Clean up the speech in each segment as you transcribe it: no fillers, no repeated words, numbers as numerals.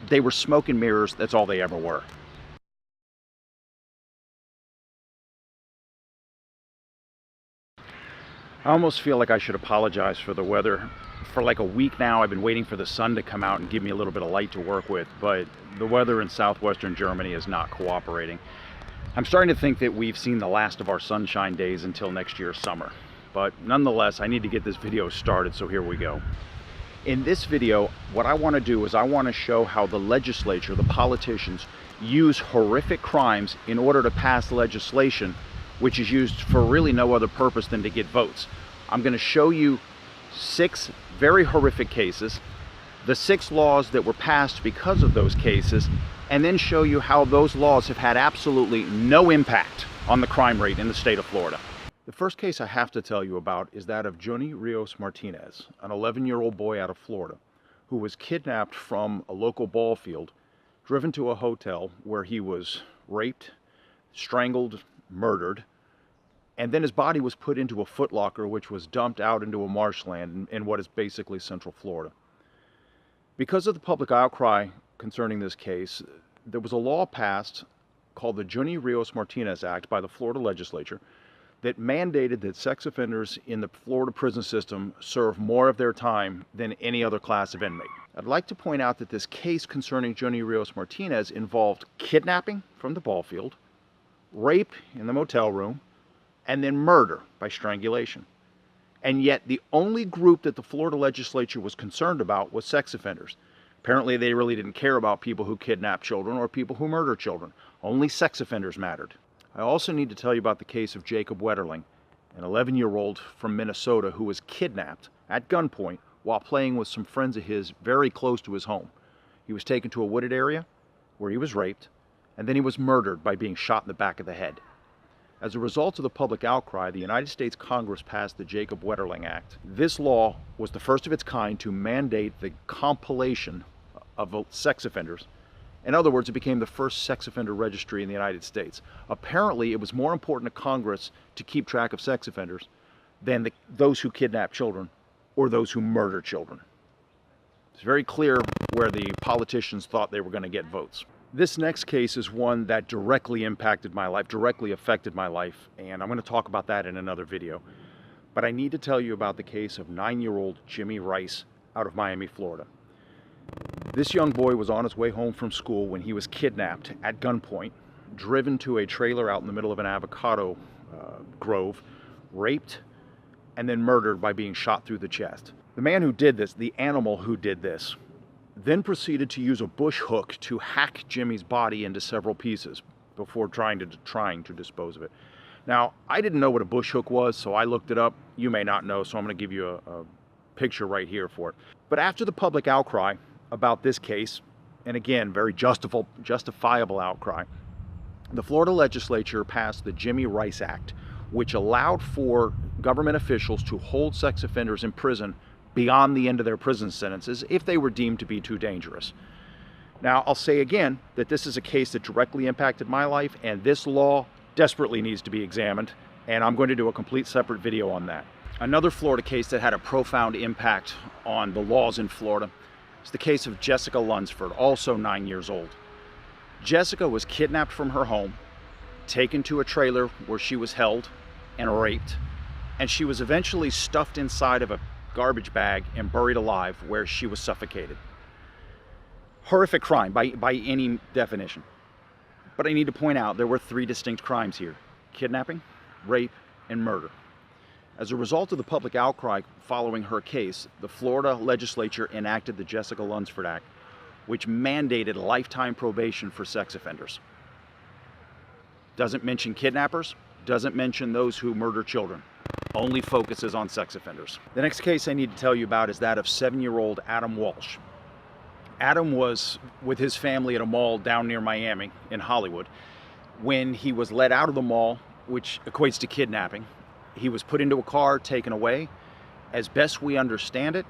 They were smoke and mirrors, that's all they ever were. I almost feel like I should apologize for the weather. For like a week now, I've been waiting for the sun to come out and give me a little bit of light to work with, but the weather in southwestern Germany is not cooperating. I'm starting to think that we've seen the last of our sunshine days until next year's summer. But nonetheless, I need to get this video started, so here we go. In this video, what I want to do is I want to show how the legislature, the politicians, use horrific crimes in order to pass legislation which is used for really no other purpose than to get votes. I'm going to show you 6 very horrific cases, the 6 laws that were passed because of those cases, and then show you how those laws have had absolutely no impact on the crime rate in the state of Florida. The first case I have to tell you about is that of Johnny Rios-Martinez, an 11-year-old boy out of Florida, who was kidnapped from a local ball field, driven to a hotel where he was raped, strangled, murdered, and then his body was put into a footlocker which was dumped out into a marshland in what is basically Central Florida. Because of the public outcry concerning this case, there was a law passed called the Johnny Rios-Martinez Act by the Florida legislature that mandated that sex offenders in the Florida prison system serve more of their time than any other class of inmate. I'd like to point out that this case concerning Johnny Rios-Martinez involved kidnapping from the ball field, rape in the motel room, and then murder by strangulation. And yet the only group that the Florida legislature was concerned about was sex offenders. Apparently they really didn't care about people who kidnap children or people who murder children. Only sex offenders mattered. I also need to tell you about the case of Jacob Wetterling, an 11-year-old from Minnesota who was kidnapped at gunpoint while playing with some friends of his very close to his home. He was taken to a wooded area where he was raped, and then he was murdered by being shot in the back of the head. As a result of the public outcry, the United States Congress passed the Jacob Wetterling Act. This law was the first of its kind to mandate the compilation of sex offenders. In other words, it became the first sex offender registry in the United States. Apparently, it was more important to Congress to keep track of sex offenders than those who kidnap children or those who murder children. It's very clear where the politicians thought they were going to get votes. This next case is one that directly impacted my life, directly affected my life, and I'm going to talk about that in another video. But I need to tell you about the case of 9-year-old Jimmy Rice out of Miami, Florida. This young boy was on his way home from school when he was kidnapped at gunpoint, driven to a trailer out in the middle of an avocado grove, raped, and then murdered by being shot through the chest. The man who did this, the animal who did this, then proceeded to use a bush hook to hack Jimmy's body into several pieces before trying to dispose of it. Now, I didn't know what a bush hook was, so I looked it up. You may not know, so I'm going to give you a picture right here for it. But after the public outcry about this case, and again, very justifiable outcry, the Florida legislature passed the Jimmy Rice Act, which allowed for government officials to hold sex offenders in prison beyond the end of their prison sentences if they were deemed to be too dangerous. Now, I'll say again that this is a case that directly impacted my life, and this law desperately needs to be examined, and I'm going to do a complete separate video on that. Another Florida case that had a profound impact on the laws in Florida is the case of Jessica Lunsford, also 9 years old. Jessica was kidnapped from her home, taken to a trailer where she was held and raped, and she was eventually stuffed inside of a garbage bag and buried alive where she was suffocated. Horrific crime by any definition. But I need to point out there were 3 distinct crimes here: kidnapping, rape, and murder. As a result of the public outcry following her case, the Florida legislature enacted the Jessica Lunsford Act, which mandated lifetime probation for sex offenders. Doesn't mention kidnappers, doesn't mention those who murder children. Only focuses on sex offenders. The next case I need to tell you about is that of 7-year-old Adam Walsh. Adam was with his family at a mall down near Miami in Hollywood when he was let out of the mall, which equates to kidnapping. He was put into a car, taken away. As best we understand it,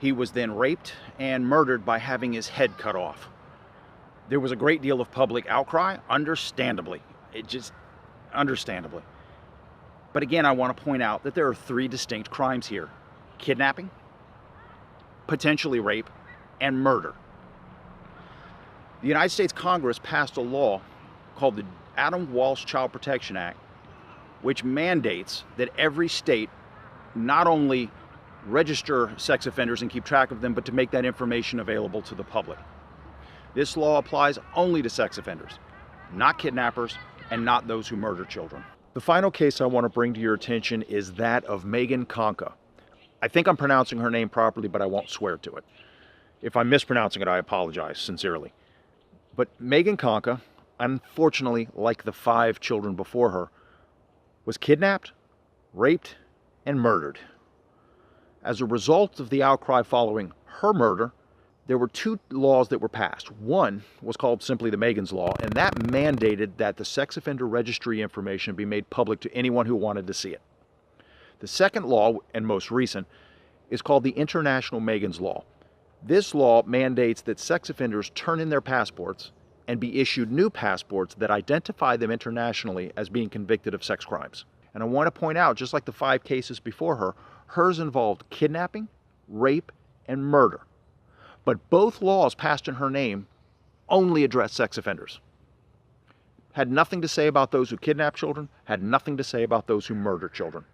he was then raped and murdered by having his head cut off. There was a great deal of public outcry, understandably. Understandably. But again, I want to point out that there are 3 distinct crimes here: kidnapping, potentially rape, and murder. The United States Congress passed a law called the Adam Walsh Child Protection Act, which mandates that every state not only register sex offenders and keep track of them, but to make that information available to the public. This law applies only to sex offenders, not kidnappers, and not those who murder children. The final case I want to bring to your attention is that of Megan Conca. I think I'm pronouncing her name properly, but I won't swear to it. If I'm mispronouncing it, I apologize sincerely. But Megan Conca, unfortunately, like the 5 children before her, was kidnapped, raped, and murdered. As a result of the outcry following her murder, there were 2 laws that were passed. One was called simply the Megan's Law, and that mandated that the sex offender registry information be made public to anyone who wanted to see it. The second law, and most recent, is called the International Megan's Law. This law mandates that sex offenders turn in their passports and be issued new passports that identify them internationally as being convicted of sex crimes. And I want to point out, just like the 5 cases before her, hers involved kidnapping, rape, and murder. But both laws passed in her name only address sex offenders. Had nothing to say about those who kidnap children, had nothing to say about those who murder children.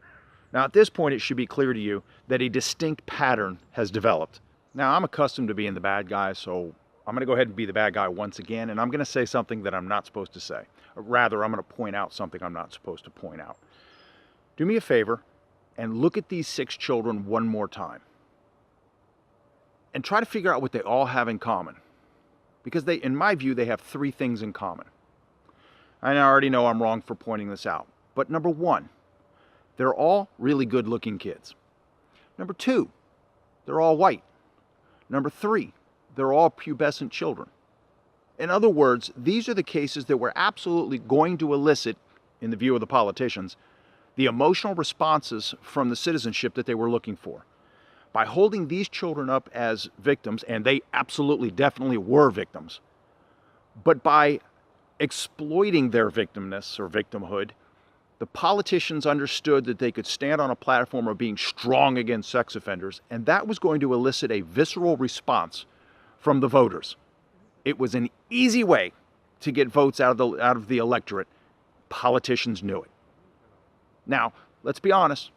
Now at this point it should be clear to you that a distinct pattern has developed. Now I'm accustomed to being the bad guy, so I'm going to go ahead and be the bad guy once again, and I'm going to say something that I'm not supposed to say. Or rather, I'm going to point out something I'm not supposed to point out. Do me a favor and look at these 6 children one more time. And try to figure out what they all have in common. Because in my view, they have 3 things in common. I already know I'm wrong for pointing this out. But number 1, they're all really good looking kids. Number 2, they're all white. Number 3, they're all pubescent children. In other words, these are the cases that were absolutely going to elicit, in the view of the politicians, the emotional responses from the citizenship that they were looking for. By holding these children up as victims, and they absolutely definitely were victims, but by exploiting their victimness or victimhood, the politicians understood that they could stand on a platform of being strong against sex offenders, and that was going to elicit a visceral response from the voters. It was an easy way to get votes out of the electorate. Politicians knew it. Now, let's be honest.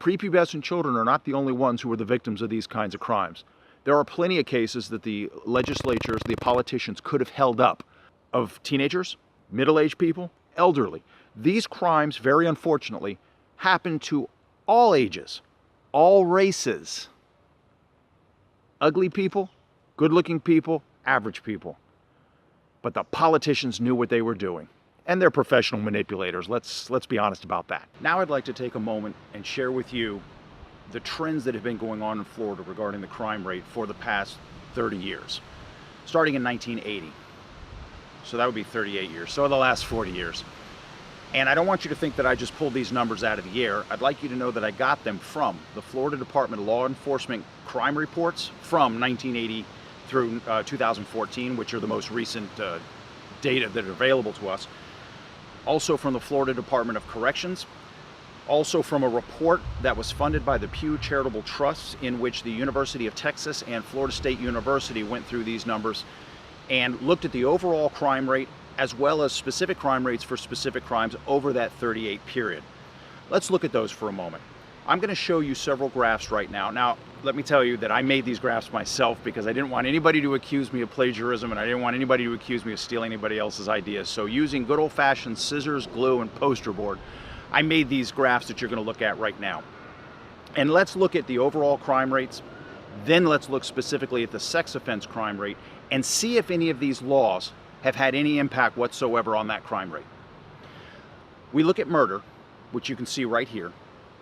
Prepubescent children are not the only ones who are the victims of these kinds of crimes. There are plenty of cases that the legislatures, the politicians could have held up of teenagers, middle-aged people, elderly. These crimes, very unfortunately, happen to all ages, all races. Ugly people, good-looking people, average people. But the politicians knew what they were doing. And they're professional manipulators. Let's be honest about that. Now I'd like to take a moment and share with you the trends that have been going on in Florida regarding the crime rate for the past 30 years, starting in 1980. So that would be 38 years, so the last 40 years. And I don't want you to think that I just pulled these numbers out of the air. I'd like you to know that I got them from the Florida Department of Law Enforcement crime reports from 1980 through 2014, which are the most recent data that are available to us. Also from the Florida Department of Corrections, also from a report that was funded by the Pew Charitable Trust, in which the University of Texas and Florida State University went through these numbers and looked at the overall crime rate as well as specific crime rates for specific crimes over that 38 period. Let's look at those for a moment. I'm going to show you several graphs right now. Now, let me tell you that I made these graphs myself because I didn't want anybody to accuse me of plagiarism, and I didn't want anybody to accuse me of stealing anybody else's ideas. So using good old-fashioned scissors, glue, and poster board, I made these graphs that you're going to look at right now. And let's look at the overall crime rates, then let's look specifically at the sex offense crime rate and see if any of these laws have had any impact whatsoever on that crime rate. We look at murder, which you can see right here,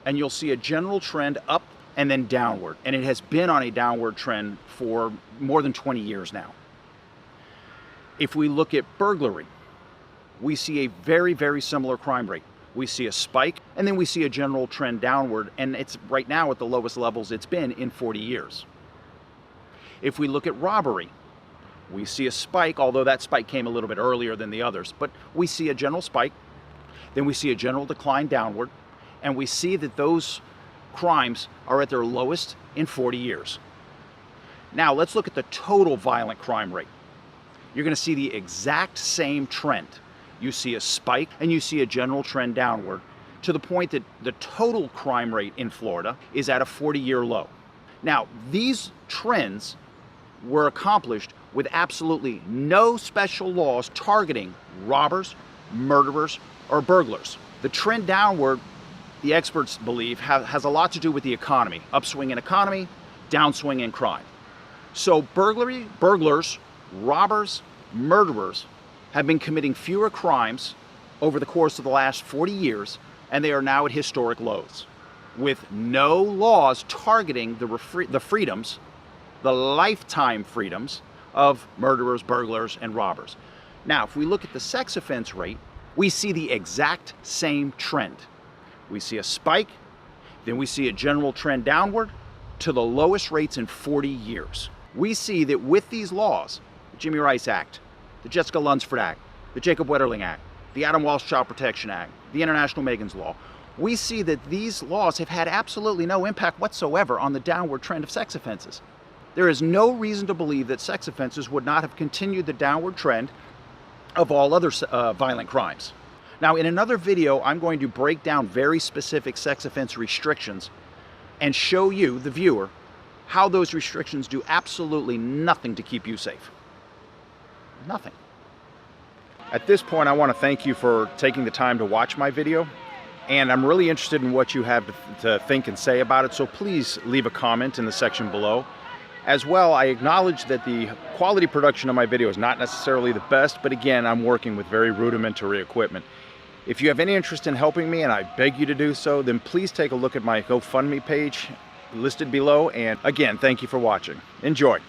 and you'll see a general trend up and then downward. And it has been on a downward trend for more than 20 years now. If we look at burglary, we see a very, very similar crime rate. We see a spike, and then we see a general trend downward, and it's right now at the lowest levels it's been in 40 years. If we look at robbery, we see a spike, although that spike came a little bit earlier than the others, but we see a general spike, then we see a general decline downward, and we see that those crimes are at their lowest in 40 years. Now let's look at the total violent crime rate. you're going to see the exact same trend. You see a spike and you see a general trend downward, to the point that the total crime rate in Florida is at a 40-year low. Now, these trends were accomplished with absolutely no special laws targeting robbers, murderers, or burglars. The trend downward, the experts believe, has a lot to do with the economy. Upswing in economy, downswing in crime. So burglars, robbers, murderers have been committing fewer crimes over the course of the last 40 years, and they are now at historic lows, with no laws targeting the freedoms, the lifetime freedoms of murderers, burglars, and robbers. Now, if we look at the sex offense rate, we see the exact same trend. We see a spike, then we see a general trend downward to the lowest rates in 40 years. We see that with these laws, the Jimmy Rice Act, the Jessica Lunsford Act, the Jacob Wetterling Act, the Adam Walsh Child Protection Act, the International Megan's Law, we see that these laws have had absolutely no impact whatsoever on the downward trend of sex offenses. There is no reason to believe that sex offenses would not have continued the downward trend of all other violent crimes. Now, in another video, I'm going to break down very specific sex offense restrictions and show you, the viewer, how those restrictions do absolutely nothing to keep you safe. Nothing. At this point, I want to thank you for taking the time to watch my video, and I'm really interested in what you have to think and say about it, so please leave a comment in the section below. As well, I acknowledge that the quality production of my video is not necessarily the best, but again, I'm working with very rudimentary equipment. If you have any interest in helping me, and I beg you to do so, then please take a look at my GoFundMe page listed below. And again, thank you for watching. Enjoy.